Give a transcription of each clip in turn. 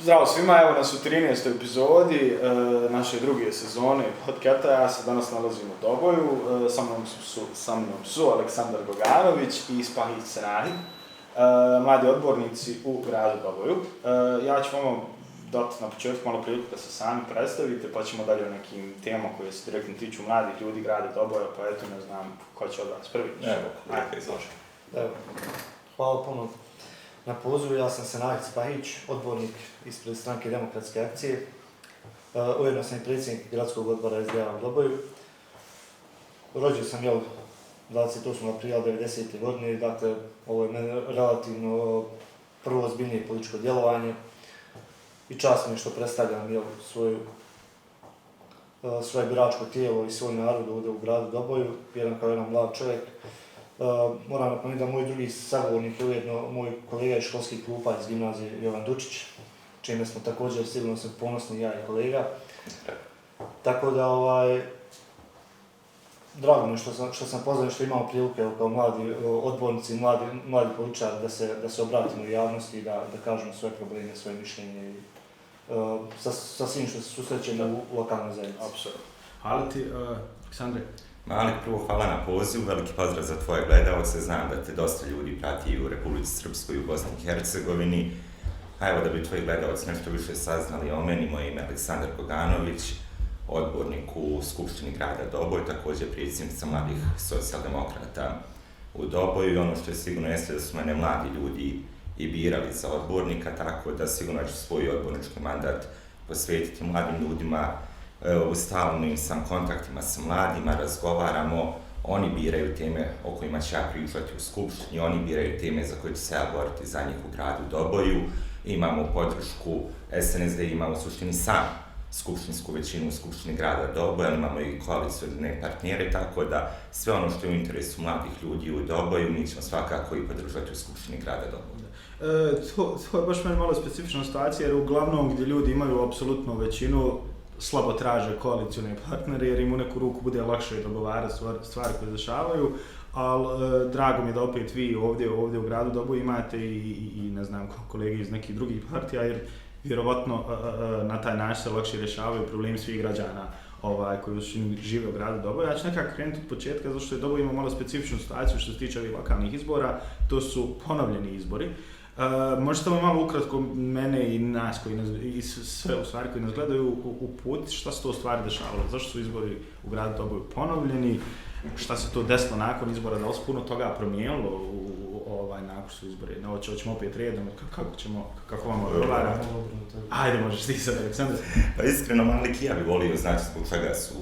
Zdravo svima, evo nas u 13. epizodi naše druge sezone podcasta. Ja se danas nalazim u Doboju, sa mnom su Aleksandar Goganović i Spahić Senahi, mladi odbornici u gradu Doboju. Ja ću vam dati na početku malo priliku da se sami predstavite, pa ćemo dalje o nekim temama koje se direktno tiču mladih ljudi grada Doboja, pa eto ne znam ko će od vas prvi. Evo, hvala puno na pozivu. Ja sam Senahi Spahić, odbornik ispred stranke Demokratske akcije. Ujedno sam i predsjednik gradskog odbora SDA u Doboju. Rođen sam 28. aprila 1990. godine, dakle ovo je meni relativno prvo ozbiljnije političko djelovanje i čast mi je što predstavljam svoje biračko tijelo i svoj narod ovdje u gradu Doboju, kao jedan mlad čovjek. Moram napomenuti da moj drugi sagovornik je ujedno moj kolega iz školskih klupa iz gimnazije Jovan Dučić, čime smo također sigurno se ponosni ja i kolega. Tako da drago mi je što sam pozvan, što imamo prilike kao mladi odbornici, mladi političari da se obratimo u javnosti i da kažemo svoje probleme, svoje mišljenje i sa svim što se susrećemo u lokalnoj zajednici. Apsolutno. Hvala ti, Aleksandre. Malik, prvo hvala na pozivu, veliki pozdrav za tvoje gledalce, znam da te dosta ljudi prati u Republici Srpskoj i u Bosni i Hercegovini. A evo da bi tvoji gledalci nešto više saznali o meni, moje ime je Aleksandar Goganović, odbornik u Skupštini grada Doboj, također predsjednica mladih socijaldemokrata u Doboju i ono što je sigurno jeste da su mene mladi ljudi i birali za odbornika, tako da sigurno ću svoj odbornički mandat posvetiti mladim ljudima. U stalnim sam kontaktima sa mladima, razgovaramo, oni biraju teme o kojima ću ja pričati u Skupštini, oni biraju teme za koje ću se ja boriti za njih u gradu Doboju. Imamo podršku SNSD, imamo u suštini sam skupštinsku većinu u Skupštini grada Doboja, ali imamo i koalicijne partnere, tako da sve ono što je u interesu mladih ljudi u Doboju, mi ćemo svakako i podržati u Skupštini grada Doboja. To je baš meni malo specifična situacija, jer uglavnom gdje ljudi imaju apsolutnu većinu, slabo traže koalicijne partnere jer im u neku ruku bude lakše dogovarati stvari koje dešavaju, ali drago mi je da opet vi ovdje u gradu Doboju imate i ne znam kolege iz nekih drugih partija, jer vjerovatno na taj način se lakše rješavaju problemi svih građana koji žive u gradu Doboju. Ja ću nekako krenuti od početka, zato što je Doboj ima malo specifičnu situaciju što se tiče ovih lokalnih izbora, to su ponovljeni izbori. Možete li malo ukratko mene i nas i sve u stvari koji nas gledaju uputiti šta se to u stvari dešavalo, zašto su izbori u gradu Doboju ponovljeni, šta se to desilo nakon izbora, da li se puno toga promijenilo nakon su izbori, hoćemo opet redom, kako vam odgovara? Ajde, možeš ti sad, Aleksandar. Pa iskreno, Malik, ja bih volio znači zbog čega su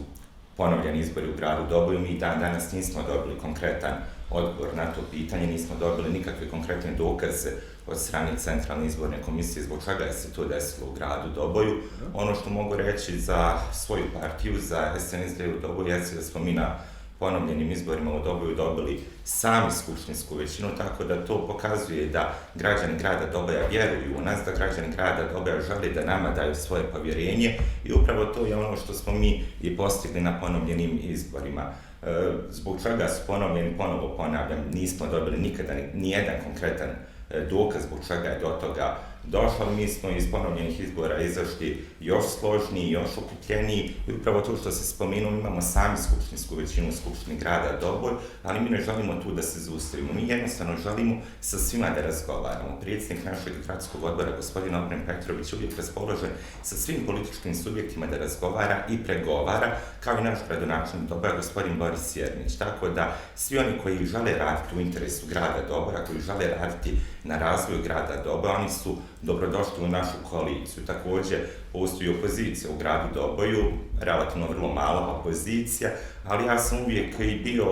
ponovljeni izbori u gradu Doboju. Mi danas nismo dobili konkretan odgovor na to pitanje, nismo dobili nikakve konkretne dokaze od strane Centralne izborne komisije zbog čega se to desilo u gradu Doboju. Ono što mogu reći za svoju partiju, za SNSD u Doboju, jeste da smo mi na ponovljenim izborima u Doboju dobili sami skupštinsku većinu, tako da to pokazuje da građani grada Doboja vjeruju u nas, da građani grada Doboja žele da nama daju svoje povjerenje i upravo to je ono što smo mi i postigli na ponovljenim izborima. Zbog čega su ponovljeni, ponovo ponavljam, nismo dobili nikada nijedan konkretan dokaz zbog čega je do toga došlo. Mi smo iz ponovljenih izbora izašli još složniji, još okupljeniji i upravo to što se spomenuo, imamo sami skupštinsku većinu u Skupštini grada Doboj, ali mi ne želimo tu da se zaustavimo. Mi jednostavno želimo sa svima da razgovaramo. Predsjednik našeg gradskog odbora, gospodin Ognjen Petrović, uvijek raspoložen sa svim političkim subjektima da razgovara i pregovara, kao i naš gradonačelnik Doboja, gospodin Boris Jernić. Tako da svi oni koji žele raditi u interesu grada Doboja, koji žele raditi na razvoju grada Doboja, oni su dobrodošli u našu koaliciju. Također postoji opozicija u gradu Doboju, relativno vrlo mala opozicija, ali ja sam uvijek i bio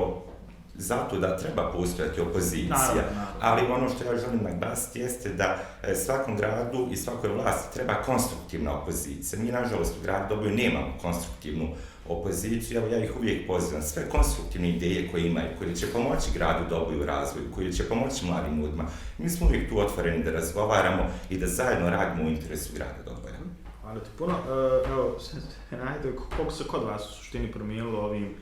zato da treba postojati opozicija. Ali ono što ja želim naglasiti jeste da svakom gradu i svakoj vlasti treba konstruktivna opozicija. Mi, nažalost, u gradu Doboju nemamo konstruktivnu opoziciju, ja ih uvijek pozivam. Sve konstruktivne ideje koje imaju, koje će pomoći gradu Doboju u razvoju, koje će pomoći mladim ljudima, mi smo uvijek tu otvoreni da razgovaramo i da zajedno radimo u interesu grada Doboja. Hvala ti puno. Evo, koliko se kod vas u suštini promijenilo ovim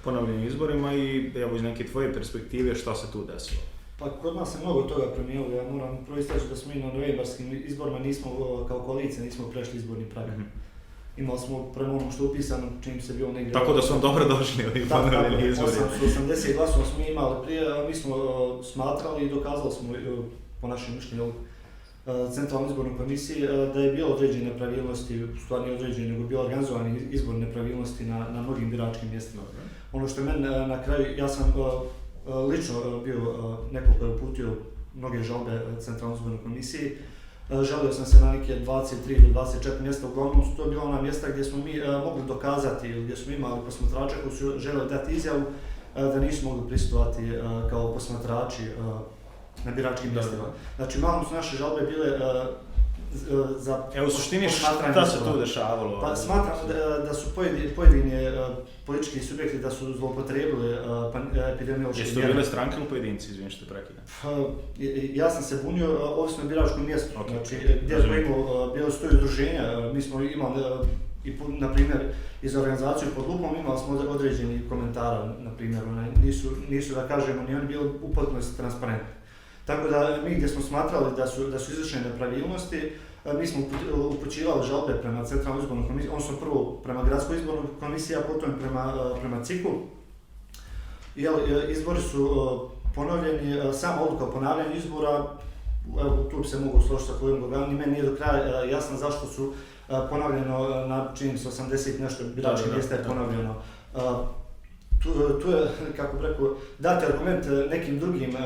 ponovljenim izborima i evo iz neke tvoje perspektive šta se tu desilo? Pa kod nas se mnogo toga promijenilo. Ja moram prvo istaći da smo mi na novembarskim izborima nismo, kao koalicija, nismo prešli izborni prag. Imali smo prema onom što je upisano, čim se bilo negdje... Tako da su vam dobro došli ovi ponovljeni izbori. 880 glasova smo imali prije, a mi smo smatrali i dokazali smo po našem mišljenju Centralnoj izbornoj komisiji da je bilo određene nepravilnosti, u stvari nije određene, nego bilo organizovane izborne nepravilnosti na mnogim biračkim mjestima. Ono što je meni na kraju, ja sam lično bio neko koji je uputio mnoge žalbe Centralnoj izbornoj komisiji. Žalio sam se na neke 23 do 24 mjesta, uglavnom su to bila ona mjesta gdje smo mi mogli dokazati ili gdje smo imali posmatrače koji su želeli dati izjavu da nisu mogli prisustvovati kao posmatrači na biračkim mjestima. Znači, malo su naše žalbe bile za u suštini šta se tu dešavalo? Pa smatram da su pojedini politički subjekti da su zloupotrijebili epidemiološke mjere. Jesu to bile stranke ili pojedinci, izvini što te prekidam? Ja sam se bunio ovisno o biračkom mjestu, znači gdje smo imali, bilo su to udruženja, mi smo imali na primjer i za organizaciju pod lupom imali smo određeni komentara, na primjer, nisu da kažemo ni oni bili u potpunosti transparentni. Tako da mi gdje smo smatrali da su izvršene nepravilnosti, mi smo upućivali žalbe prema Centralnoj izbornoj komisiji, odnosno prvo prema Gradskoj izbornoj komisiji, a potom prema CIK-u. Izbori su ponovljeni, sama odluka o ponavljanju izbora, tu bi se mogu složiti sa kolegom Goganom, ni meni nije do kraja jasno zašto su ponovljeno na čini se 80 nešto biračkih mjesta je ponovljeno. Tu je, kako bi rekao, dati argument nekim drugim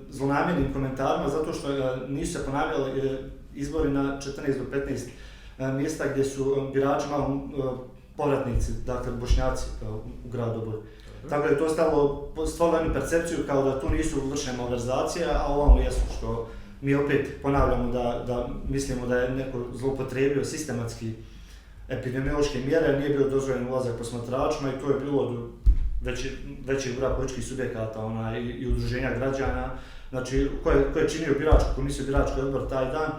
zlonamjernim komentarima zato što nisu se ponavljali izbori na 14 do 15 mjesta gdje su birači malo povratnici, dakle Bošnjaci u gradu Doboj. Tako da je to stvarno jednu percepciju kao da tu nisu vršene malverzacije, a ovamo jesu što mi opet ponavljamo da mislimo da je neko zloupotrijebio sistematski epidemiološke mjere, nije bio dozvoljen ulazak posmatračima i to je bilo od većeg broja političkih subjekata i udruženja građana, znači ko je činio biračku komisiju, birački odbor taj dan,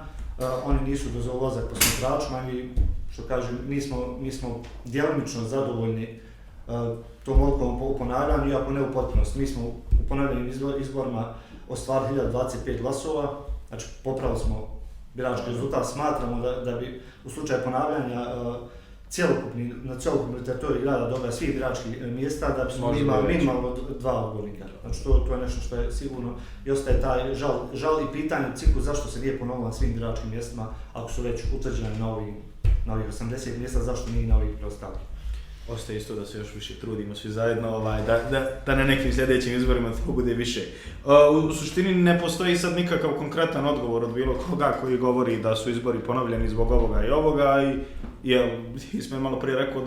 oni nisu dozvolili ulazak posmatračima i što kažem, mi smo djelomično zadovoljni tom odlukom u ponavljanju, iako ne u potpunosti. Mi smo u ponavljanim izborima ostvarili 1025 glasova, znači popravili smo birački rezultat, smatramo da bi u slučaju ponavljanja na cjelokupnoj teritoriji grada Dobra svih biračkih mjesta, da bismo imali minimalno 2 odbornika. Znači to je nešto što je sigurno i ostaje taj žal i pitanje CIK-u zašto se nije ponovilo na svim biračkim mjestima, ako su već utvrđene na ovih 80 mjesta, zašto nije na ovih preostalih. Ostaje isto da se još više trudimo svi zajedno, da na nekim sljedećim izborima to bude više. U suštini ne postoji sad nikakav konkretan odgovor od bilo koga koji govori da su izbori ponovljeni zbog ovoga i ovoga i Ismail malo prije rekao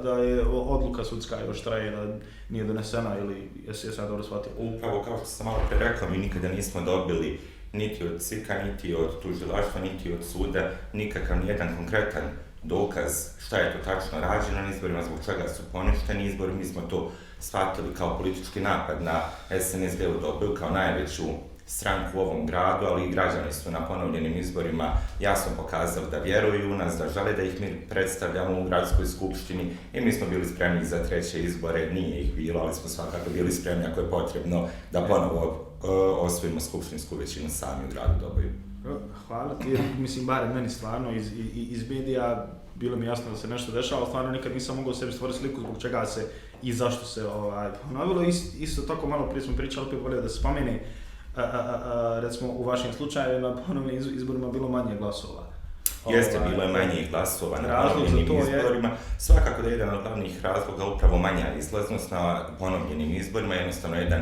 da je odluka sudska još traje, da nije donesena ili jesi sad dobro shvatio? Upravo kao što sam malo prije rekao, mi nikada nismo dobili niti od CIK-a, niti od tužilaštva, niti od suda nikakav nijedan konkretan dokaz šta je to tačno rađeno na izborima, zbog čega su poništeni izbori. Mi smo to shvatili kao politički napad na SNSD u Doboj, kao najveću stranku u ovom gradu, ali i građani su na ponovljenim izborima jasno pokazali da vjeruju u nas, da žele da ih mi predstavljamo u gradskoj skupštini i mi smo bili spremni za treće izbore, nije ih bilo, ali smo svakako bili spremni ako je potrebno da ponovo osvojimo skupštinsku većinu sami u gradu Doboju. Hvala ti, mislim, barem meni stvarno iz medija bilo mi jasno da se nešto dešava, ali stvarno nikad nisam mogao sebi stvoriti sliku zbog čega se i zašto se ponovilo. Isto tako malo prije smo pričali, opet volio da se spomene, recimo u vašim slučajevima na ponovnim izborima bilo manje glasova. Jeste, bilo je manje glasova na ponovljenim izborima. Svakako da je jedan od glavnih razloga upravo manja izlaznost na ponovljenim izborima. Jednostavno, jedan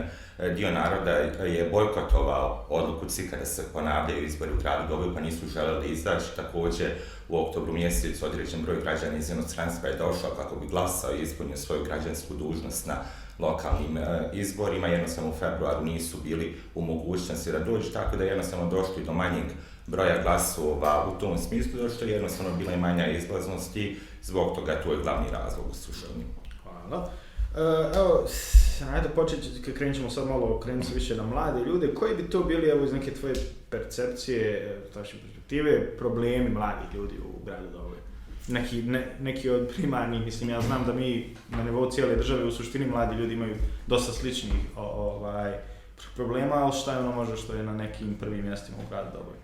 dio naroda je bojkotovao odluku CIK-a da se ponavljaju izbori u gradu Doboju, pa nisu želeli izaći. Također, u oktobru mjesecu određen broj građana iz inostranstva je došao kako bi glasao i ispunio svoju građansku dužnost na lokalnim izborima. Jednostavno u februaru nisu bili u mogućnosti da dođu, tako da jednostavno došli do manjeg broja glasova u tom smislu, zato što je jednostavno bila i manja izlaznost i zbog toga to je glavni razlog u sušenju. Hvala. Evo, ajde krenut ćemo sad malo, krenut se više na mlade ljude. Koji bi to bili, evo, iz neke tvoje percepcije, vaše perspektive, problemi mladih ljudi u gradu Doboj? Neki od primarnih, mislim, ja znam da mi na nivou cijele države u suštini mladi ljudi imaju dosta sličnih problema, ali šta je ono možda što je na nekim prvim mjestima u gradu Doboj?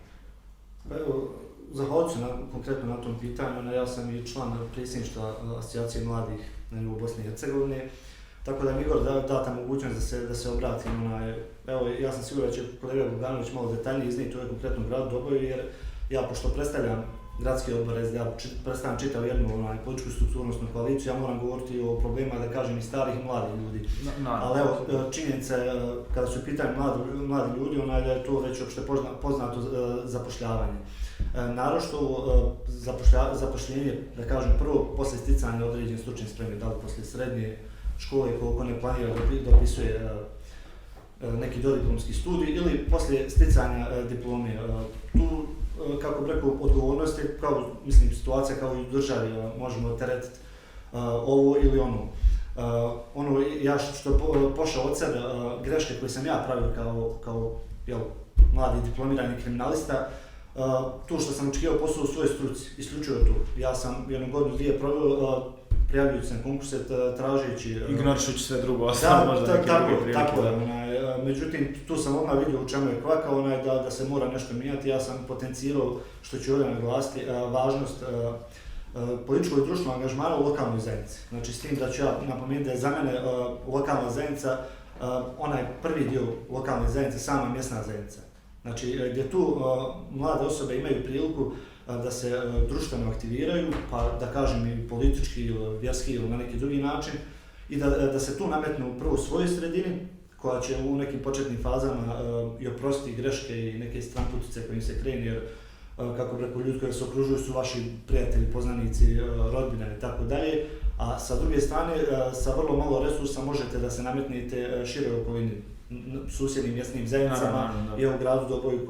Pa evo, zahvalit ću konkretno na tom pitanju. Ja sam i član predsjedništva Asocijacije mladih na nivou Bosne i Hercegovine, tako da mi Igor data mogućnost da se obratim. Evo, ja sam siguran da će kolega Bogdanović malo detaljnije iznijeti ovaj konkretno grad Doboju, jer ja, pošto predstavljam gradski odbor SDP, predstavljam čitav jednu političku strukturnosnu koaliciju, ja moram govoriti o problemima, da kažem, i starih i mladih ljudi. Ali evo, činjenica je, kada su u pitanju mladi ljudi, da je to već opšte poznato zapošljavanje. Naročito zapošljenje, da kažem, prvo posle sticanja određene stručne spreme, da li posle srednje škole koliko ne planira dopisuje neki dodiplomski studij ili poslije sticanja diplome. Tu, kako bi rekao, odgovornost je, kao, mislim, situacija kao i u državi, možemo teretiti ovo ili ono. Ja što pošao od sebe, greške koje sam ja pravio kao mladi diplomirani kriminalista, tu što sam očekivao posao u svojoj struci, isključivo tu. Ja sam jednu godinu, dvije proveo prijavljujući se na konkurse, tražeći... Ignorišući sve drugo, ostalo možda neke druge prilike. Tako je. Međutim, tu sam odmah vidio u čemu je kvaka, da se mora nešto mijenjati. Ja sam potencirao, što ću ovdje naglasiti, važnost političkog i društvenog angažmana u lokalnoj zajednici. Znači, s tim da ću ja napomenuti da je za mene lokalna zajednica onaj prvi dio lokalne zajednice, sama mjesna zajednica. Znači, gdje tu mlade osobe imaju priliku da se društveno aktiviraju, pa da kažem i politički ili vjerski ili na neki drugi način, i da se tu nametnu prvo u svojoj sredini, koja će u nekim početnim fazama i oprostiti greške i neke stranputice kojim se krene, jer kako bi rekao, ljudi koji se okružuju su vaši prijatelji, poznanici, rodbina i tako dalje, a sa druge strane, sa vrlo malo resursa možete da se nametnete šire okolini, susjednim mjesnim zajednicama i u gradu Doboju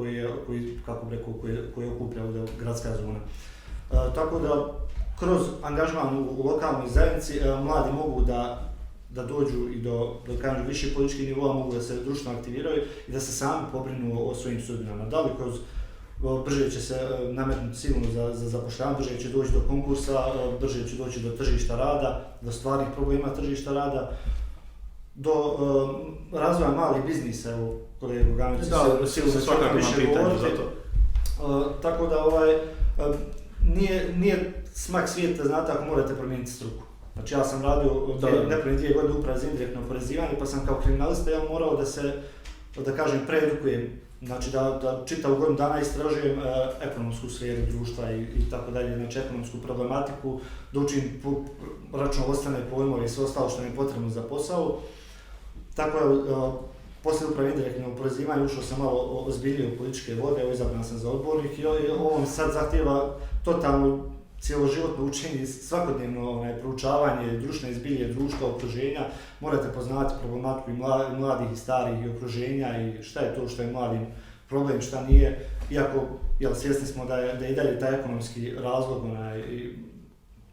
koji okuplja ovdje gradska zona. Tako da, kroz angažman u lokalnoj zajednici, mladi mogu da dođu i do kažem, više političkih nivoa, mogu da se društveno aktiviraju i da se sami pobrinu o svojim sudbinama. Da li kroz brže će se nametnuti sigurno za zapošljavanje, brže će doći do konkursa, brže će doći do tržišta rada, do stvarnih problema tržišta rada, do razvoja malih biznisa, evo kolega Bogdanović sigurno svakako više govoriti. Tako da nije smak svijeta, znate, ako morate promijeniti struku. Znači ja sam radio nepunih 2 godine upravo za indirektno oporezivanje, pa sam kao kriminalista morao da se, da kažem, preedukujem. Znači da čitavu godinu dana istražujem ekonomsku sferu društva i tako dalje, znači ekonomsku problematiku, da učim računovodstvene pojmove i sve ostalo što mi je potrebno za posao. Tako je, poslije upravo indirektnog oporezivanja ušao sam malo ozbiljnije u političke vode, izabran sam za odbornik i ovo sad zahtjeva totalno cijeloživotno učenje, svakodnevno proučavanje društvene zbilje, društva, okruženja. Morate poznati problematiku i mladih i starih i okruženja i šta je to što je mladim problem, šta nije. Iako svjesni smo da je i dalje taj ekonomski razlog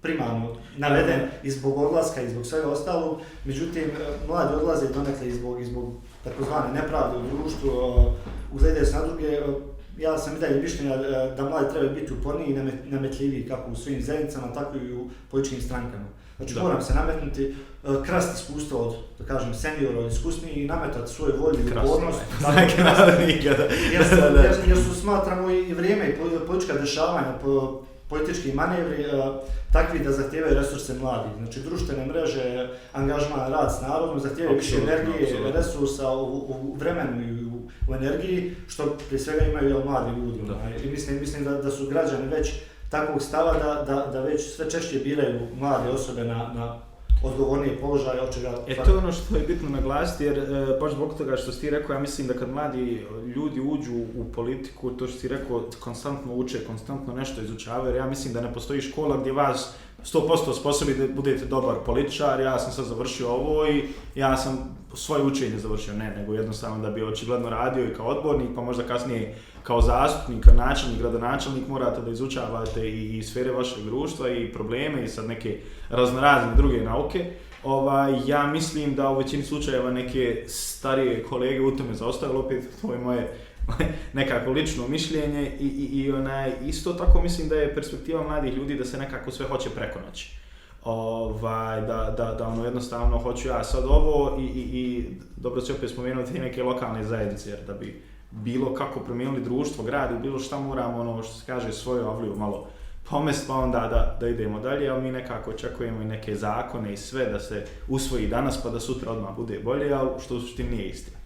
primarno naveden i zbog odlaska i zbog svega ostalog. Međutim, mladi odlaze donekle i zbog takozvane nepravde u društvu, ugledaju se na druge. Ja sam i dalje mišljenja da mladi trebaju biti uporniji i nametljiviji kako u svojim zajednicama, tako i u političkim strankama. Znači moram se nametnuti, krasti iskustvo od, da kažem, seniora, iskusniji i nametati svoju volju i upornost. Jer su, smatramo, i vrijeme i politička dešavanja, politički manevri takvi da zahtijevaju resurse mladih. Znači društvene mreže, angažman, rad s narodom, zahtijevaju više energije, resursa u vremenu i u energiji, što prije svega imaju mladi ljudi. I mislim da su građani već takvog stava da već sve češće biraju mlade osobe na odgovornije položaje, od čega... To je ono što je bitno naglasiti, jer baš zbog toga što si ti rekao, ja mislim da kad mladi ljudi uđu u politiku, to što si rekao, konstantno uče, konstantno nešto izučavaju, jer ja mislim da ne postoji škola gdje vas 100% sposobi da budete dobar političar, ja sam sad završio ovo i ja sam svoje učenje završio, nego jednostavno da bi očigledno radio i kao odbornik, pa možda kasnije kao zastupnik, načelnik, gradonačelnik morate da izučavate i sfere vašeg društva i probleme i sad neke raznorazne druge nauke. Ja mislim da u većini slučajeva neke starije kolege u tome zaostaju, opet to je moje nekako lično mišljenje i isto tako mislim da je perspektiva mladih ljudi da se nekako sve hoće preko noći. da ono jednostavno hoću ja sad ovo i dobro se opet spomenuti i neke lokalne zajednice, jer da bi bilo kako promijenili društvo, grad ili bilo šta moramo ono što se kaže svoju avliju malo pomest pa onda da idemo dalje, ali mi nekako očekujemo i neke zakone i sve da se usvoji danas pa da sutra odmah bude bolje, ali što u suštini nije istina.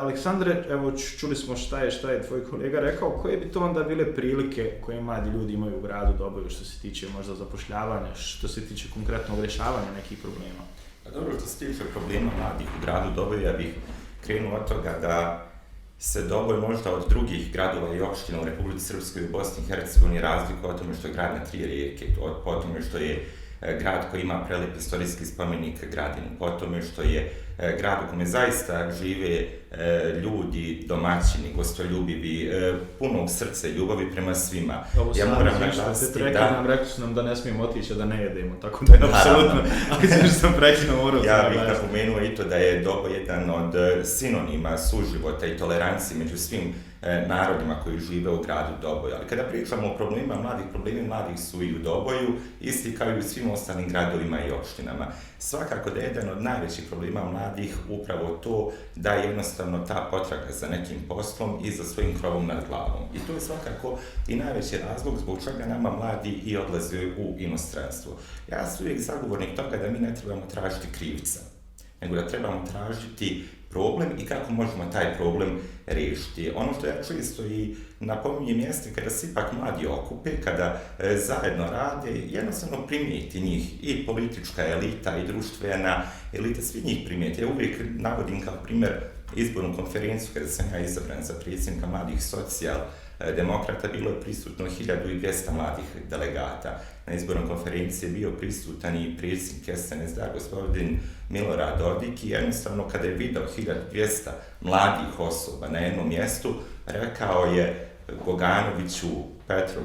Aleksandre, evo čuli smo šta je tvoj kolega rekao, koje bi to onda bile prilike koje mladi ljudi imaju u gradu Doboju što se tiče možda zapošljavanja, što se tiče konkretnog rješavanja nekih problema? Pa dobro, što se tiče problema mladih u gradu Doboju, ja bih krenuo od toga da se Doboj možda od drugih gradova i opština u Republici Srpskoj i Bosni i Hercegovini razlikuje o tome što je grad na 3 rijeke, po tome što je grad koji ima prelep istorijski spomenik Gradinu, po tome što je grad u kome zaista žive ljudi, domaćini, gostoljubivi, punog srca i ljubavi prema svima. Ja moram naglasiti da... Rekli su nam da ne smijemo otići, da ne jedemo, tako da je apsolutno, ali što sam prekinuo morao. Ja bih napomenuo i to da je Doboj jedan od sinonima suživota i tolerancije među svim narodima koji žive u gradu Doboju. Ali kada pričamo o problemima mladih, problemi mladih su i u Doboju, isti kao i u svim ostalim gradovima i opštinama. Svakako da je jedan od najvećih problema mladih upravo to da je jednostavno ta potraga za nekim poslom i za svojim krovom nad glavom. I to je svakako i najveći razlog zbog čega nama mladi i odlaze u inostranstvo. Ja sam uvijek zagovornik toga da mi ne trebamo tražiti krivca, nego da trebamo tražiti problem i kako možemo taj problem riješiti. Ono što ja često i napominjem jeste kada se ipak mladi okupe, kada zajedno rade, jednostavno primijeti njih i politička elita i društvena elita, svi njih primijeti. Ja uvijek navodim kao primjer izbornu konferenciju kada sam ja izabran za predsjednika mladih socijaldemokrata, bilo je prisutno 1200 mladih delegata. Na izbornoj konferenciji je bio prisutan i predsjednik SNSD, gospodin Milorad Dodik, i jednostavno kada je video 1200 mladih osoba na jednom mjestu, rekao je Boganoviću,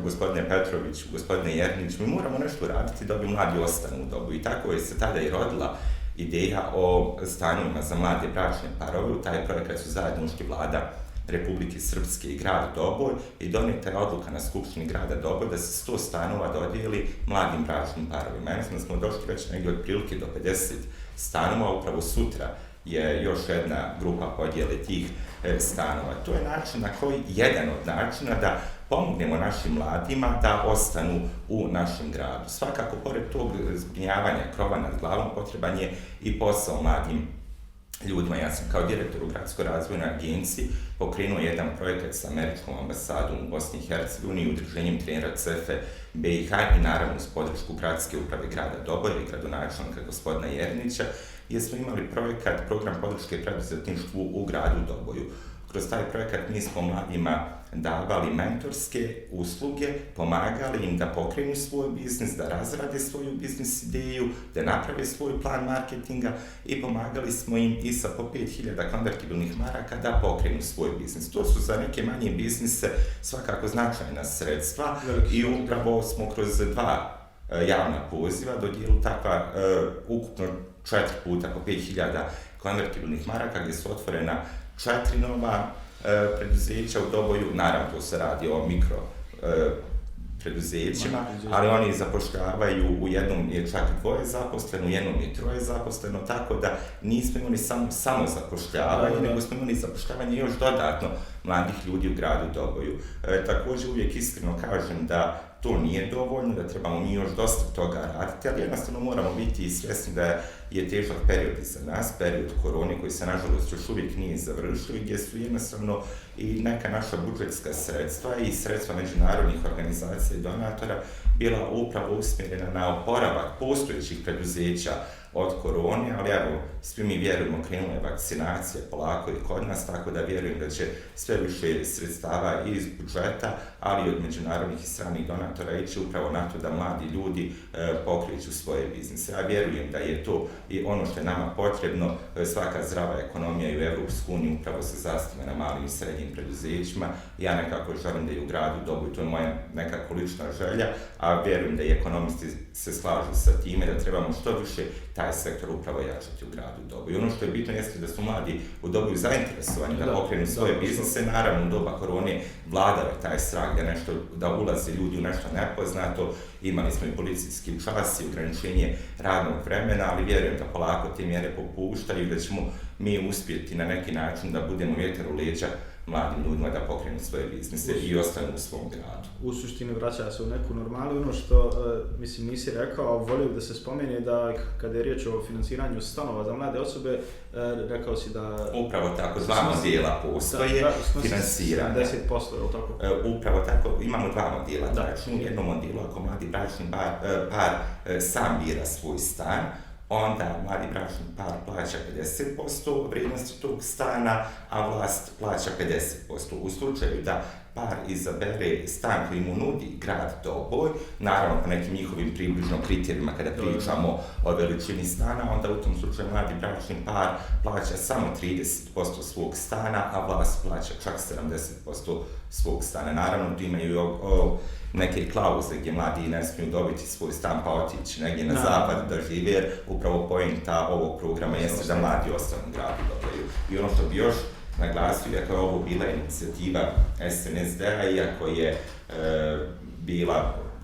gospodine Petroviću, gospodine Jernić, mi moramo nešto raditi da bi mladi ostanu u Doboju. I tako je se tada i rodila ideja o stanovima za mlade bračne parove. U taj projekat su zajedno ušli Vlada Republike Srpske i grad Doboj i donijeta je odluka na Skupštini grada Doboj da se 100 stanova dodijeli mladim bračnim parovima. Jednostavno smo došli već negdje otprilike do 50 stanova, upravo sutra je još jedna grupa podijele tih stanova. To je način na koji, jedan od načina da pomognemo našim mladima da ostanu u našem gradu. Svakako, pored tog zbrinjavanja krova nad glavom, potreban je i posao mladim ljudima. Ja sam kao direktor u Gradskoj razvojnoj agenciji pokrenuo jedan projekat sa Američkom ambasadom u Bosni i Hercegovini i udruženjem trenera CEFE BiH i naravno uz podršku Gradske uprave grada Doboja i gradonačelnika gospodina Jernića, gdje smo imali program podrške preduzetništvu u gradu Doboju. Kroz taj projekat mi smo mladima davali mentorske usluge, pomagali im da pokrenu svoj biznis, da razrade svoju biznis ideju, da naprave svoj plan marketinga i pomagali smo im i sa po 5000 konvertibilnih maraka da pokrenu svoj biznis. To su za neke manje biznise svakako značajna sredstva i upravo smo kroz 2 javna poziva dodijelili takva ukupno 4 puta po 5000 konvertibilnih maraka gdje su otvorena 4 nova preduzeća u Doboju. Naravno, to se radi o mikro preduzećima, ali oni zapošljavaju, u jednom je čak 2 zaposleno, u jednom je 3 zaposleno, tako da nismo imali samo zapošljavanje, nego smo imali zapošljavanje još dodatno mladih ljudi u gradu Doboju. Također uvijek iskreno kažem da to nije dovoljno, da trebamo mi još dosta toga raditi, ali jednostavno moramo biti svjesni da je težak period iza nas, period korone koji se nažalost još uvijek nije završio i gdje su jednostavno i neka naša budžetska sredstva i sredstva međunarodnih organizacija i donatora bila upravo usmjerena na oporavak postojećih preduzeća od korone, ali evo, svi mi vjerujemo, krenula je vakcinacija polako i kod nas, tako da vjerujem da će sve više sredstava iz budžeta, ali i od međunarodnih i stranih donatora ići upravo na to da mladi ljudi pokreću svoje biznise. Ja vjerujem da je to i ono što je nama potrebno, svaka zdrava ekonomija i u Evropsku uniju upravo se zasniva na malim i srednjim preduzećima. Ja nekako želim da i u gradu Doboju, to je moja nekako lična želja, a vjerujem da i ekonomisti se slažu sa time da trebamo što više taj sektor upravo jačati u gradu Doboju. I ono što je bitno jeste da su mladi u Doboju zainteresovani da pokrenu svoje biznise. Naravno, u doba korone vladao je taj strah da ulaze ljudi u nešto nepoznato. Imali smo i policijski čas i ograničenje radnog vremena, ali vjerujem da polako te mjere popuštaju i da ćemo mi uspjeti na neki način da budemo vjetar u leđa mladim ljudima da pokrenu svoje biznise i ostanu u svom gradu. U suštini vraća se u neku normalu. Ono što, mislim, nisi rekao, volio da se spomene da kada je riječ o financiranju stanova za mlade osobe, rekao si da... Upravo tako, dva modela postoje financiranja. 70%, je li tako? Upravo tako, imamo dva modela. Znači, u jednom modelu, ako mladi bračni par sam bira svoj stan, onda mladi bračni par plaća 50% vrijednosti tog stana, a vlast plaća 50%. U slučaju da par izabere stan koji mu nudi grad Doboj, naravno po nekim njihovim približno kriterijima kada pričamo o veličini stana, onda u tom slučaju mladi bračni par plaća samo 30% svog stana, a vlast plaća čak 70% svog stana. Naravno, tu imaju neke klauze gdje mladi ne smiju dobiti svoj stan pa otići negdje na zapad da žive, jer upravo poenta ovog programa jeste da mladi ostanu u gradu Doboju. I ono što bi još naglasio, iako je ovo bila inicijativa SNSD-a, iako je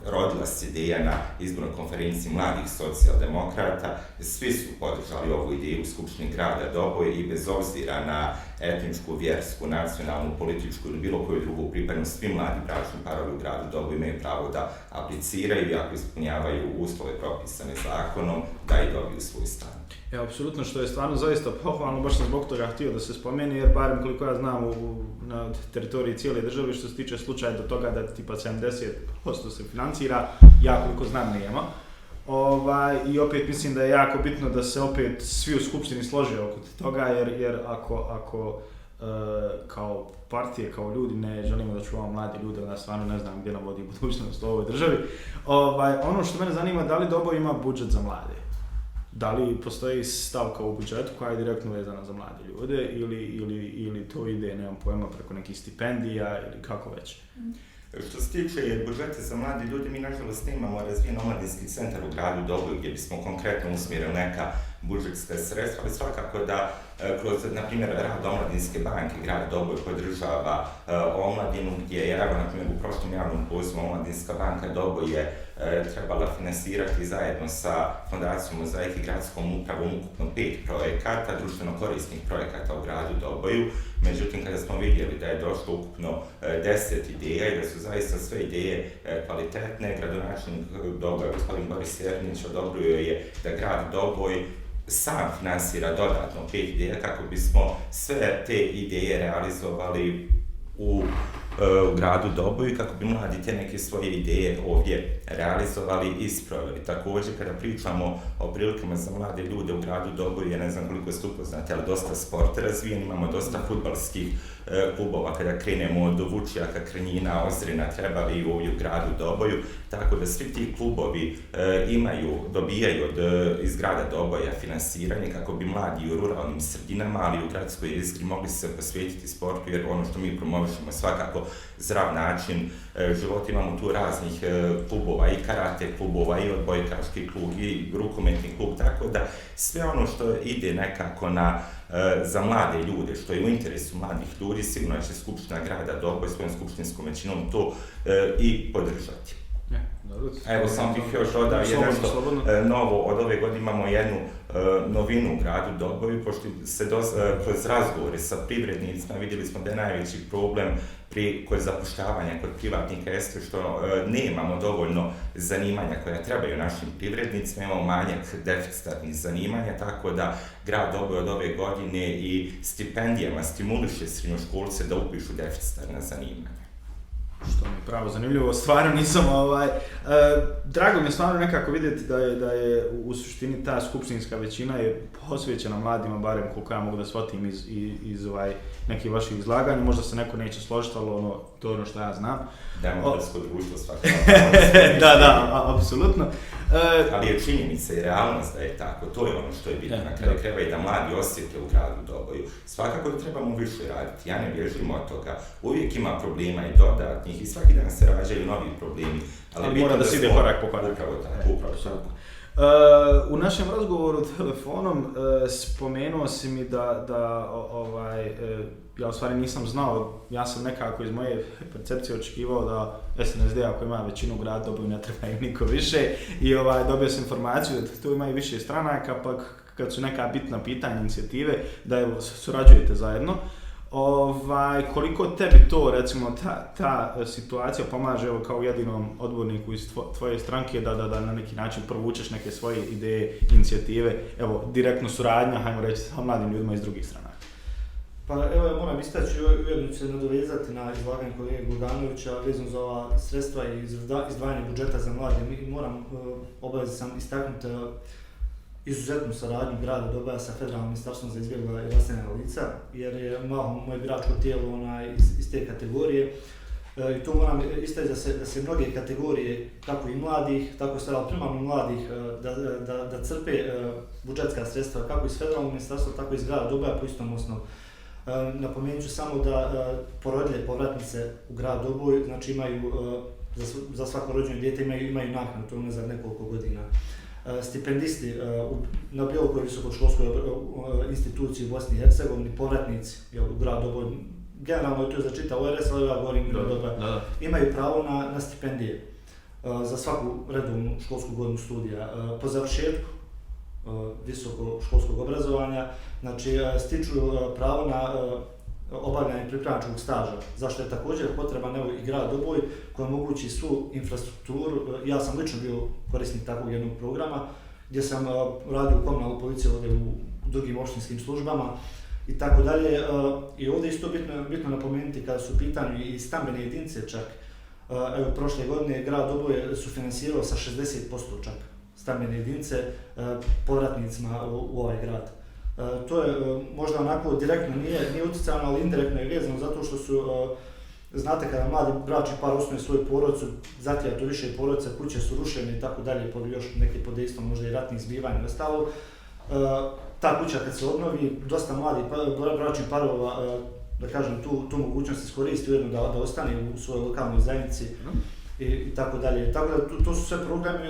rodila se ideja na izbornoj konferenciji mladih socijaldemokrata, svi su podržali ovu ideju u Skupštini grada Doboja i bez obzira na etničku, vjersku, nacionalnu, političku ili bilo koju drugu pripadnost, svi mladi bračni parovi u gradu Doboju imaju pravo da apliciraju i ako ispunjavaju uslove propisane zakonom, da i dobiju svoj stan. Apsolutno, što je stvarno zaista pohvalno, baš sam zbog toga htio da se spomeni, jer barem koliko ja znam na teritoriji cijele države, što se tiče slučaja do toga da tipa 70% se financira, ja koliko znam nema. I opet mislim da je jako bitno da se opet svi u Skupštini slože oko toga, jer ako kao partije, kao ljudi ne želimo da čuvamo mladi ljude, onda stvarno ne znam gdje nam vodi budućnost u ovoj državi. Ono što mene zanima, da li Doboj ima budžet za mlade? Da li postoji stavka u budžetu koja je direktno vezana za mlade ljude ili to ide, nemam pojma, preko nekih stipendija ili kako već? Što se tiče budžeta za mlade ljude, mi nažalost imamo razvijen omladinski centar u gradu Doboju gdje bismo konkretno usmjerili neka budžetska sredstva, ali svakako da kroz, na primjer, rad Omladinske banke grad Doboj podržava omladinu gdje je, evo, na primjer, u prošlom javnom pozivu Omladinska banka Doboj je trebala finansirati zajedno sa Fondacijom Mozaik i gradskom upravom ukupno 5 projekata, društveno korisnih projekata u gradu Doboju. Međutim, kada smo vidjeli da je došlo ukupno 10 ideja i da su zaista sve ideje kvalitetne, gradonačelnik Doboja, gospodin Boris Jernić, odobrio je da grad Doboj sam finansira dodatno 5 ideja kako bismo sve te ideje realizovali u gradu Doboju i kako bi mladi te neke svoje ideje ovdje realizovali i sproveli. Također, kada pričamo o prilikama za mlade ljude u gradu Doboju, ja ne znam koliko ste upoznati, ali dosta sporta razvijen, imamo dosta fudbalskih klubova, kada krenemo od Vučjaka, Krnjina, Ozrina, Trebali i ovdje u gradu Doboju, tako da svi ti klubovi dobijaju iz grada Doboja finansiranje kako bi mladi u ruralnim sredinama, ali i u gradskoj jezgri mogli se posvetiti sportu, jer ono što mi promovišemo svakako zdrav način života. Imamo tu raznih klubova i karate klubova i odbojkaški klub i rukometni klub, tako da sve ono što ide nekako za mlade ljude, što je u interesu mladih ljudi, sigurno će Skupština grada Doboj svojom skupštinskom većinom to i podržati. Evo, sam bih još dodao nešto novo. Od ove godine imamo jednu novinu u gradu Doboju, pošto se kroz razgovore sa privrednicima vidjeli smo da je najveći problem kod zapošljavanja kod privatnika jeste što nemamo dovoljno zanimanja koja trebaju našim privrednicima, imamo manjak deficitarnih zanimanja, tako da grad Doboj od ove godine i stipendijama stimuliše srednjoškolce da upišu deficitarna zanimanja. što mi je pravo zanimljivo, stvarno nisam drago mi je stvarno nekako vidjeti da je u suštini ta skupštinska većina je posvećena mladima, barem koliko ja mogu da shvatim iz nekih vaših izlaganja, možda se neko neće složiti, ali to je ono što ja znam. Demokratsko društvo svakako. Da, apsolutno. Ali je činjenica i realnost da je tako, to je ono što je bitno na kraju krajeva i da mladi osjete u gradu Doboju. Svakako da trebamo više raditi, ja ne bježim od toga, uvijek ima problema i dodatnih i svaki dan se rađaju novi problemi. Ali mora da se ide korak po korak. Upravo tako. U našem razgovoru telefonom spomenuo si mi ja u stvari nisam znao, ja sam nekako iz moje percepcije očekivao da SNSD ako ima većinu u gradu Doboju ne treba im niko više i dobio sam informaciju da tu ima i više stranaka, pa kad su neka bitna pitanja, inicijative, da surađujete zajedno. Koliko tebi to, recimo, ta situacija pomaže kao jedinom odborniku iz tvoje stranke da na neki način provučeš neke svoje ideje, inicijative, direktno suradnja, hajmo reći, sa mladim ljudima iz drugih strana? Pa evo ja moram istaći, ujedno ću se nadovezati na izlaganje kolege Bogdanovića vezano za ova sredstva i izdvajanje budžeta za mlade. Moram obavezno sam istaknuti izuzetnu saradnju grada Doboja sa Federalnim ministarstvom za izbjegla i raseljena lica, jer je moje biračko tijelo iz te kategorije. I tu moram istaći da se mnoge kategorije, kako i mladih, tako i primarno mladih, da crpe budžetska sredstva kako iz Federalnog ministarstva, tako i iz grada Doboja po istom osnovu. Napomenut ću samo da porodilje povratnice u grad Doboj, znači imaju, za svako rođeno dijete imaju naknadu, to je unazad nekoliko godina. Stipendisti na bilo kojoj visokoškolskoj instituciji u Bosni i Hercegovini, povratnici u grad Doboj, generalno je to za čitav ORS, ali ja govorim i Doboja, imaju pravo na stipendije za svaku redovnu školsku godinu studija. Po završetku visokoškolskog obrazovanja, znači stiču pravo na obavljanje pripravničkog staža, zašto je također potreban i grad Doboj koji omogući svu infrastrukturu. Ja sam lično bio korisnik takvog jednog programa gdje sam radio u komunalnoj policiji ovdje u drugim opštinskim službama i tako dalje. I ovdje isto bitno napomenuti kada su u pitanju i stambene jedinice čak. Evo, prošle godine grad Doboj sufinansirao sa 60% čak stambene jedinice povratnicima u ovaj grad. To je možda onako direktno nije utjecano, ali indirektno je vezano zato što su, znate kada mladi bračni par osnuje svoju porodicu, zatija to više porodica, kuće su rušene i tako dalje, pod još neke pod dejstvom možda i ratnih zbivanja i ostalo. Ta kuća kad se obnovi, dosta mladih bračnih parova, da kažem, tu mogućnost iskoristi ujedno da ostane u svojoj lokalnoj zajednici. I tako dalje. Tako da to su sve programi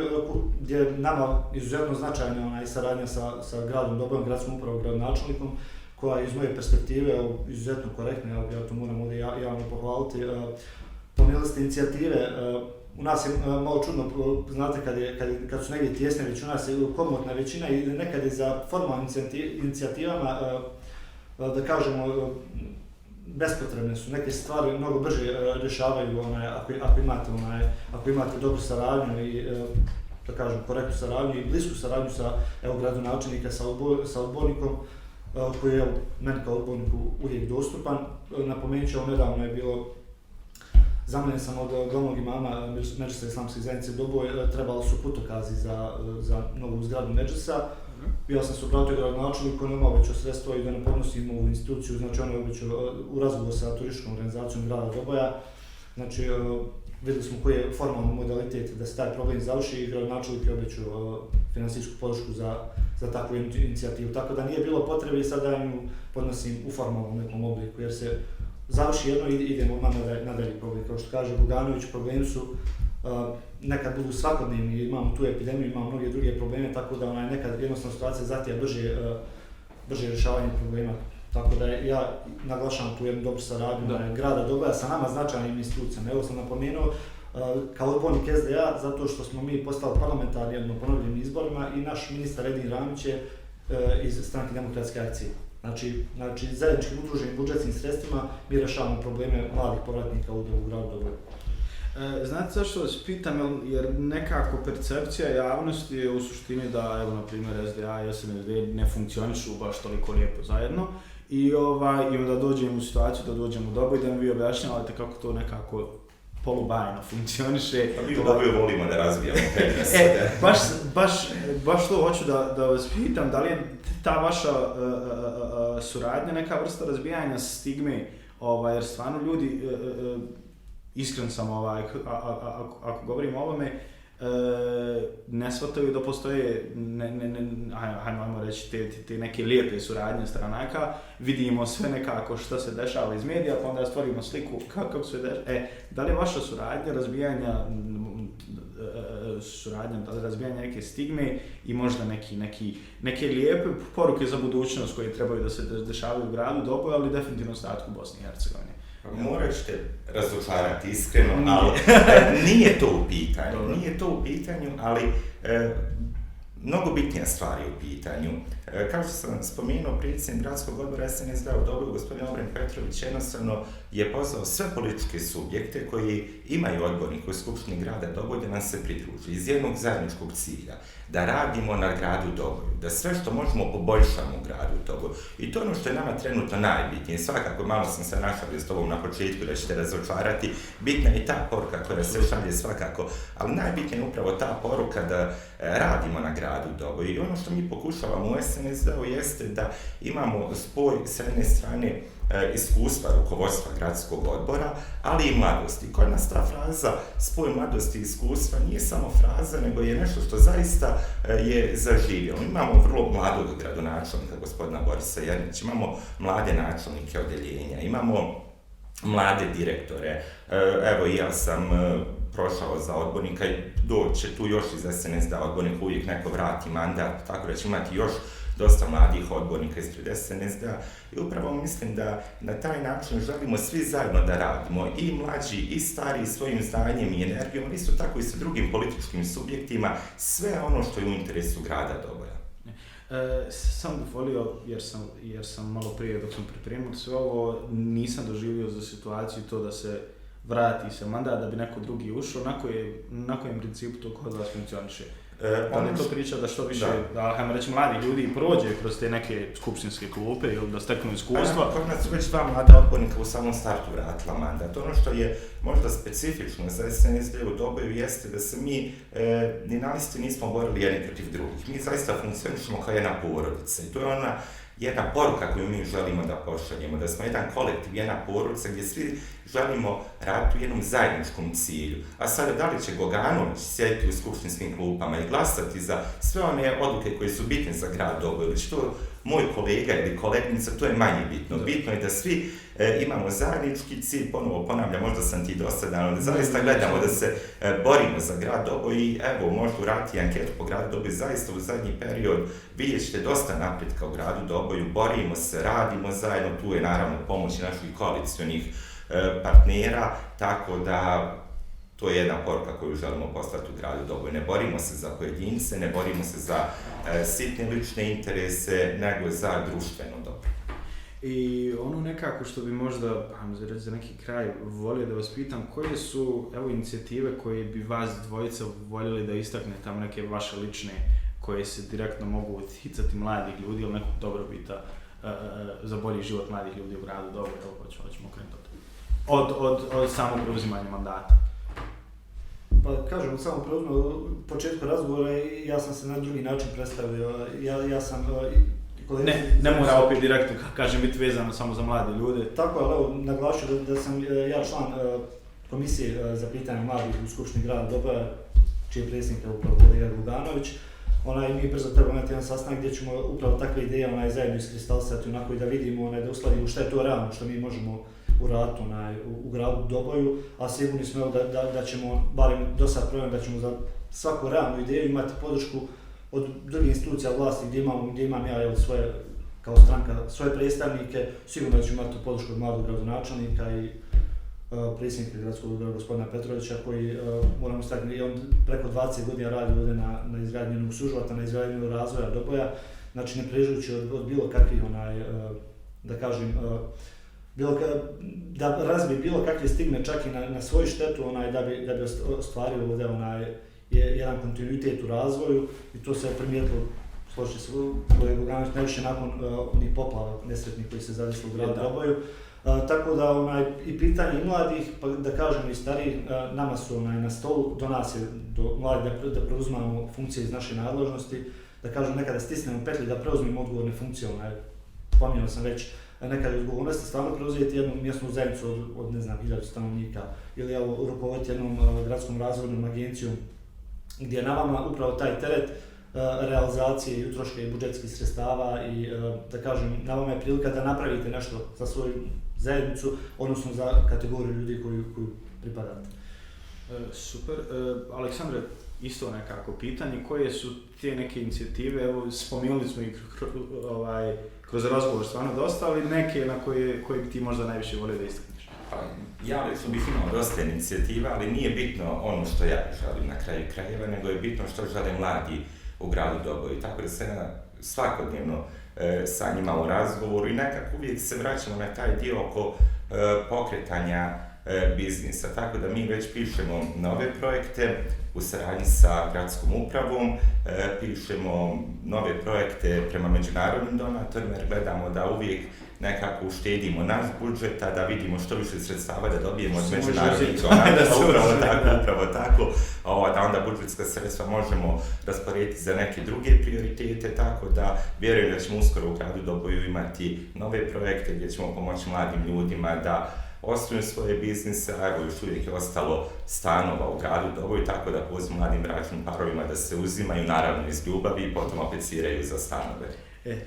gdje je nama izuzetno značajna saradnja sa gradom Dobojom, gradskom upravom, gradonačelnikom, koja je iz moje perspektive izuzetno korektna, ja to moram ovdje javno pohvaliti. Pomenuli ste inicijative, u nas je malo čudno, znate kad su negdje tjesne već u nas je komotna većina i nekad je za formalnim inicijativama, da kažemo, bespotrebne su, neke stvari mnogo brže rješavaju ako imate dobru saradnju i da kažem korektnu saradnju i blisku saradnju sa gradonačelnika, sa odbornikom koji je meni kao odborniku uvijek dostupan. Napomenut ću, nedavno je bilo, zamoljen sam od glavnog imama Medžlisa islamske zajednice Doboj, trebali su putokazi za novu zgradu Medžlisa. Ja sam se obratio gradonačelniku, on je obećao sredstvo i da ne podnosimo u instituciju, znači on je obećao u razgovoru sa turističkom organizacijom grada Doboja. Znači vidjeli smo koji je formalni modalitet da se taj problem završi i gradonačelnik je obećao finansijsku podršku za takvu inicijativu. Tako da nije bilo potrebe i sada ja nju podnosim u formalnom nekom obliku jer se završi jedno i idemo na dalji problem. Kao što kaže Bogdanović, problemi su nekad budu svakodnevni, imamo tu epidemiju, imamo mnoge druge probleme, tako da nekad jednostavno situacija zatija brže rješavanje problema. Tako da ja naglašavam tu jednu dobru saradnju grada Doboja sa nama značajnim institucijama. Evo sam napomenuo kao odbornik SDA zato što smo mi postali parlamentarni jedno ponovljenim izborima i naš ministar Edin Ramić je iz Stranke demokratske akcije. Znači zajedničkim udruženim budžetskim sredstvima mi rješavamo probleme mladih povratnika u gradu Doboju. Znate zašto vas pitam, jer nekako percepcija javnosti je u suštini da, evo, na primjer, SDA i SNSD ne funkcionišu baš toliko lijepo zajedno i onda dođemo u situaciju da dođemo u Doboj da mi vi objašnjavate kako to nekako polubajno funkcioniše. Pa mi u Doboju volimo da razbijamo predrasude. Baš to hoću da vas pitam, da li je ta vaša suradnja neka vrsta razbijanja stigme, jer stvarno ljudi, iskren sam ako govorim o ovome, ne shvataju da postoje, ajmo reći, te neke lijepe suradnje stranaka, vidimo sve nekako što se dešava iz medija, pa onda stvorimo sliku kako se dešava. Da li je vaša suradnja razbijanja neke stigme i možda neke lijepe poruke za budućnost koje trebaju da se dešavaju u gradu Doboju, ali definitivno ostatku Bosne i Hercegovine? Morat ćete razočarati iskreno, ali nije to u pitanju, ali mnogo bitnija stvar je u pitanju. Kao što sam spomenuo, predsjednik gradskog odbora SNSD u Doboju, gospodin Obren Petrović, jednostavno je pozvao sve političke subjekte koji imaju odbornike u Skupštini grada Doboja da nam se pridruži iz jednog zajedničkog cilja, da radimo na gradu Doboju, da sve što možemo poboljšamo u gradu Doboju. I to je ono što je nama trenutno najbitnije. Svakako, malo sam se našalio s tobom na početku da ćete razočarati. Bitna je i ta poruka koja se šalje svakako, ali najbitnija je upravo ta poruka da radimo na gradu Doboju. I ono što mi pokušavamo u SNSD-u jeste da imamo spoj s jedne strane iskustva rukovodstva gradskog odbora, ali i mladosti. Kod nas ta fraza spoj mladosti i iskustva nije samo fraza, nego je nešto što zaista je zaživjelo. Imamo vrlo mladog gradonačelnika, gospodina Borisa Jernića, imamo mlade načelnike odeljenja, imamo mlade direktore. Evo i ja sam prošao za odbornika i doće tu još iz SNSD-a odbornika, uvijek neko vrati mandat, tako da će imati još dosta mladih odbornika ispred SNSD-a i upravo mislim da na taj način želimo svi zajedno da radimo, i mlađi i stariji svojim znanjem i energijom, ali isto tako i sa drugim političkim subjektima, sve ono što je u interesu grada Doboja. Sam bih volio, jer sam malo prije dok sam pripremio sve ovo, nisam doživio za situaciju to da se vrati se mandat da bi neko drugi ušao, na kojem principu to kod vas funkcioniše? Da li to priča da što više, hajmo reći, mladih ljudi prođe kroz te neke skupštinske klupe ili da steknu iskustva? Kod nas su već 2 mlada odbornika u samom startu vratila mandat. Ono što je možda specifično za SNSD u Doboju jeste da se mi ni na listi nismo borili jedni protiv drugih. Mi zaista funkcionišemo kao jedna porodica i to je ona jedna poruka koju mi želimo da pošaljemo, da smo jedan kolektiv, jedna porodica gdje svi želimo raditi u jednom zajedničkom cilju. A sada da li će Goganović sjediti u skupštinskim klupama i glasati za sve one odluke koje su bitne za grad Doboju, ili će to moj kolega ili kolegnica, to je manje bitno. Bitno je da svi imamo zajednički cilj, ponovo ponavljam, možda sam ti dosadan, da zaista gledamo da se borimo za grad Doboj i evo, možda uraditi anketu po gradu Doboju, zaista u zadnji period vidjet ćete dosta napretka u gradu Doboju, borimo se, radimo zajedno, tu je naravno pomoć naših koalicionih partnera, tako da to je jedna poruka koju želimo poslati u gradu Doboju. Ne borimo se za pojedince, ne borimo se za sitne lične interese, nego za društveno dobro. I ono nekako što bi možda, za neki kraj, volio da vas pitam, koje su inicijative koje bi vas dvojica voljeli da istakne tamo neke vaše lične, koje se direktno mogu ticati mladih ljudi ili nekog dobrobita za bolji život mladih ljudi u gradu Doboju? Hoćemo krenuti od samog preuzimanja mandata. Pa kažem, samo u početku razgovora ja sam se na drugi način predstavio. Ja sam Ne mora opet direktno, kažem, biti vezano samo za mlade ljude. Tako, ali evo, naglašio da sam ja član komisije za pitanje mladih u Skupštini grada Doboja, čiji je predsjednik upravo kolega Guganović. Mi brzo trebamo imati jedan sastanak gdje ćemo upravo takve ideje zajedno iskristalisati onako i da vidimo, da uskladimo što je to realno, što mi možemo uraditi u gradu Doboju, a sigurni smo da ćemo, barem do sad problem, da ćemo za svaku realnu ideju imati podršku od drugih institucija vlasti gdje imam ja svoje, kao stranka, svoje predstavnike, sigurno da ćemo imati podršku od mladog gradonačelnika i predsjednika gradskog odbora gospodina Petrovića, koji, moramo staviti, on preko 20 godina radi ovdje na izgradnju jednog suživota, na izgradnju razvoja Doboja, znači ne prežujući od bilo kakvih, da kažem, da razbije bilo kakve stigme čak i na svoju štetu, da bi ostvario ovdje jedan kontinuitet u razvoju, i to se je primijetilo, složit se kolega Guganović, najviše nakon onih poplava nesretnih koji se zadesilo u gradu Doboju. Tako da i pitanje mladih, pa da kažem i starijih, nama su na stolu, do nas je, do mladih da preuzmamo funkcije iz naše nadležnosti, da kažem nekada stisnemo petlji da preuzmemo odgovorne funkcije, pominjao sam već, nekada odgovornosti stvarno preuzeti jednu mjesnu zajednicu od ne znam, 1000 stanovnika ili rukovoditi jednom gradskom razvojnom agencijom gdje je na vama upravo taj teret realizacije i utroška i budžetskih sredstava i da kažem, na vama je prilika da napravite nešto za svoju zajednicu, odnosno za kategoriju ljudi koju pripadate. Super. Aleksandre, isto nekako pitanje, koje su te neke inicijative, evo spomenuli smo i kroz razgovor stvarno dosta, ali neke na koje bi ti možda najviše volio da istakneš? Ja lično bih imao dosta inicijativa, ali nije bitno ono što ja želim na kraju krajeva, nego je bitno što žele mladi u gradu Doboju. Tako da se svakodnevno sa njima u razgovoru i nekako uvijek se vraćamo na taj dio oko pokretanja biznisa. Tako da mi već pišemo nove projekte u saradnji sa gradskom upravom, pišemo nove projekte prema međunarodnim donatorima jer gledamo da uvijek nekako uštedimo naš budžet, da vidimo što više sredstava da dobijemo od međunarodnih donatora, upravo tako, da onda budžetska sredstva možemo rasporediti za neke druge prioritete, tako da vjerujem da ćemo uskoro u gradu Doboju imati nove projekte gdje ćemo pomoći mladim ljudima da osnuju svoje biznise, a evo još uvijek je ostalo stanova u gradu Doboju, tako da pozivam mladim bračnim parovima da se uzimaju, naravno iz ljubavi i potom apliciraju za stanove.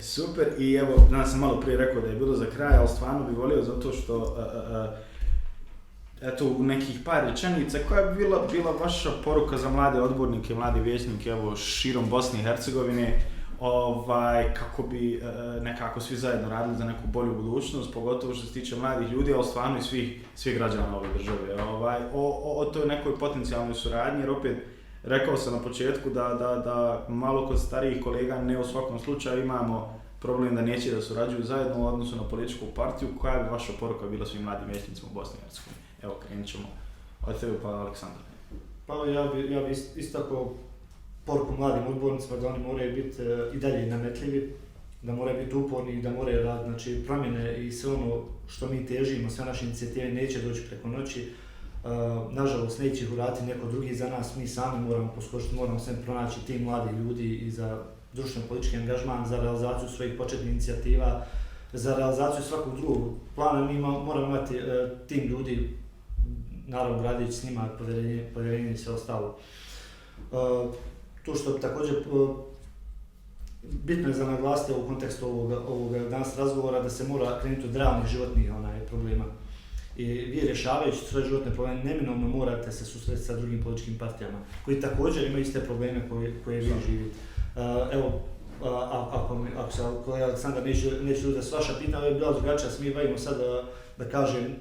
Super, i evo, danas sam malo prije rekao da je bilo za kraj, ali stvarno bih volio zato što, eto, u nekih par rečenica, koja bi bila vaša poruka za mlade odbornike, mlade vijećnike, evo, širom Bosne i Hercegovine, kako bi nekako svi zajedno radili za neku bolju budućnost, pogotovo što se tiče mladih ljudi, ali stvarno i svih građana ove države, o toj nekoj potencijalnoj suradnji, jer opet, rekao sam na početku da malo kod starijih kolega, ne u svakom slučaju, imamo problem da neće da surađuju zajedno u odnosu na političku partiju. Koja bi vaša poruka bila svim mladim vijećnicima u Bosni i Hercegovini? Evo, krenut ćemo od tebe pa Aleksandar. Pa ja bi istakao poruku mladim odbornicima da oni moraju biti i dalje nametljivi, da moraju biti uporni i da moraju raditi. Znači, promjene i sve ono što mi težimo, sve naše inicijative neće doći preko noći. Nažalost, neće ih uraditi neko drugi za nas, mi sami moramo poskočiti, moramo sve pronaći tim mladi ljudi i za društveno politički angažman, za realizaciju svojih početnih inicijativa, za realizaciju svakog drugog plana. Mi moramo imati tim ljudi, naravno radeći s njima, povjerenje i sve ostalo. To što također bitno je za naglasiti u kontekstu ovoga danas razgovora da se mora krenuti od realnih životnih problema. I vi rješavajući svoje životne probleme neminovno morate se susretiti sa drugim političkim partijama koji također imaju iste probleme koje vi živite. Evo, ako se kolega Aleksandar neće da se vaša pitanja, je bila drugačija, se mi bavimo sad da kažem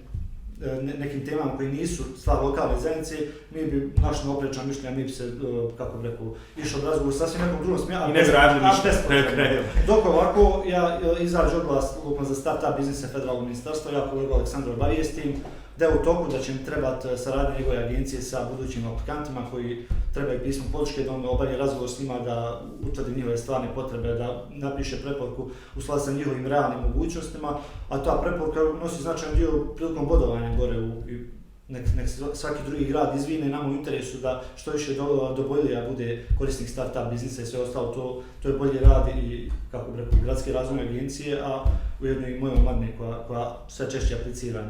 nekim temama koji nisu stvar lokalne zajednice, mi bi našli oprečna mišljenja, mi bi se, kako bi rekao, išao od razgovor sasvim nekom drugom smjeru, i ne bi radili ništa. Dok ovako, ja izađu oglas za start-up biznise federalnog ministarstva, ja kolegu Aleksandra obavijestim da je u toku da će mi trebati saradnja njegove agencije sa budućim aplikantima koji trebaju pismo podrške, da on obavi razgovor s njima, da utvrdi njihove stvarne potrebe, da napiše preporuku u skladu sa njihovim realnim mogućnostima, a ta preporuka nosi značajan dio prilikom bodovanja gore nek svaki drugi grad izvine nama u interesu da što više Dobojlija bude korisnik start-up biznisa i sve ostalo, to je bolji rad i, kako bi rekao, gradske razvojne agencije, a ujedno i moja omladine koja sve češće aplicira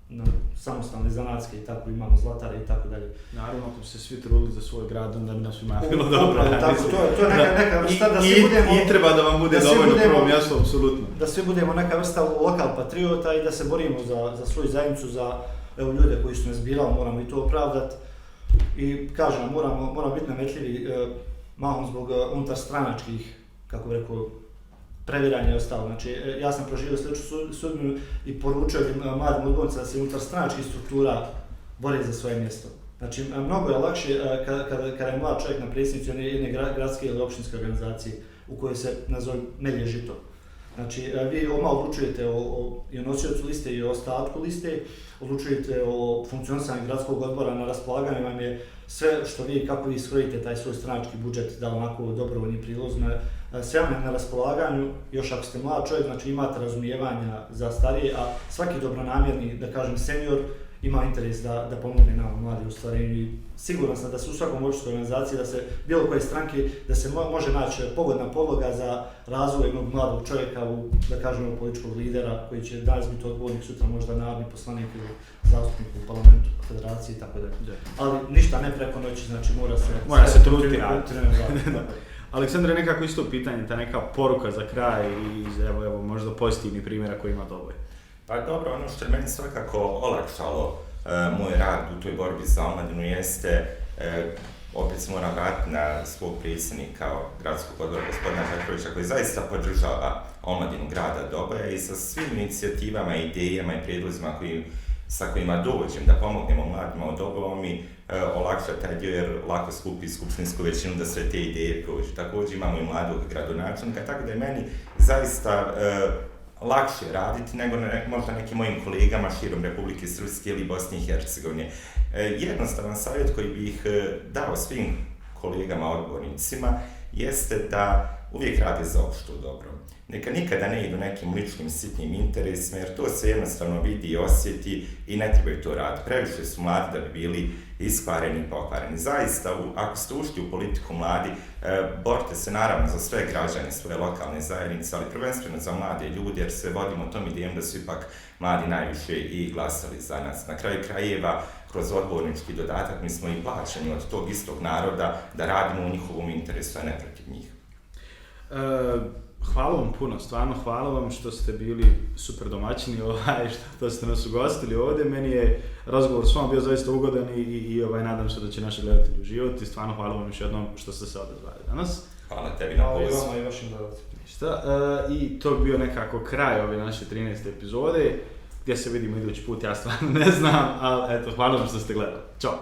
na samostalne zanatske i tako, imamo zlatare i tako dalje. Naravno, ako bi se svi trudili za svoj grad, onda bi nas svima bilo dobro. Tako, to je neka vrsta da svi budemo... I treba da vam bude dovoljno prvo mjesto, apsolutno. Da svi budemo neka vrsta lokal patriota i da se borimo za svoju zajednicu, za ljude koji su nas birali, moramo i to opravdati. I kažem, moramo biti nametljivi mahom zbog unutar stranačkih, kako bi rekao, previranje i ostalo. Znači, ja sam proživio sličnu sudbinu i poručio mladim odbornicima da se unutar stranačkih struktura bore za svoje mjesto. Znači, mnogo je lakše kada je mlad čovjek na predsjednici jedne gradske ili općinske organizacije u kojoj se nazove melje žito. Znači, vi odmah odlučujete i o nosiocu liste i o ostatku liste, odlučujete o funkcionisanju gradskog odbora, na raspolaganju vam je sve što vi, kako vi skrojite taj svoj stranački budžet, da onako dobrovoljni prilozima, Sve vam je na raspolaganju, još ako ste mlad čovjek, znači imate razumijevanja za starije, a svaki dobronamjerni, da kažem, senior ima interes da pomogne nama mladi u stvarenju i siguran sam da se u svakom političkoj organizaciji, da se bilo koje stranke, da se može naći pogodna podloga za razvoj jednog mladog čovjeka, da kažemo političkog lidera koji će danas biti odgovornik, sutra možda narodni poslanik ili zastupnik u parlamentu, federaciji i tako dalje. Ali ništa ne preko noći, znači mora se truditi raditi. Aleksandre, nekako isto pitanje, ta neka poruka za kraj i evo možda pozitivni primjera koji ima dobro. Pa dobro, ono što je meni svakako olakšalo moj rad u toj borbi za omladinu jeste, opet se moram vratiti na svog predsjednika gradskog odbora, gospodina Žakovića, koji zaista podržava omladinu grada Doboja i sa svim inicijativama, idejama i prijedlozima sa kojima dođem da pomognemo mladima u Doboju, mi olakša taj dio jer lako skupi skupštinsku većinu da sve te ideje prođu. Također imamo i mladog gradonačelnika, tako da je meni zaista lakše raditi nego možda nekim mojim kolegama širom Republike Srpske ili Bosne i Hercegovine. Jednostavan savjet koji bih dao svim kolegama odbornicima jeste da uvijek rade za opšto dobro. Neka nikada ne idu nekim ličnim sitnim interesima jer to se jednostavno vidi i osjeti i ne trebaju to raditi. Previše su mladi da bi bili iskvareni i pokvareni. Zaista, ako ste ušli u politiku mladi, borite se naravno za sve građane, svoje lokalne zajednice, ali prvenstveno za mlade ljude jer se vodimo tom idejom da su ipak mladi najviše i glasali za nas. Na kraju krajeva, kroz odbornički dodatak, mi smo i plaćeni od tog istog naroda da radimo u njihovom interesu, a ne protiv njih. Hvala vam puno, stvarno hvala vam što ste bili super domaćini, što ste nas ugostili ovdje. Meni je razgovor s vama bio zaista ugodan i nadam se da će naši gledatelji uživati. Stvarno hvala vam još jednom što ste se odazvali danas. Hvala tebi na pozivu. Hvala i vašim gledateljima. Ništa. I to bi bio nekako kraj ove naše 13. epizode. Gdje se vidimo idući put, ja stvarno ne znam, ali eto, hvala vam što ste gledali. Ćao!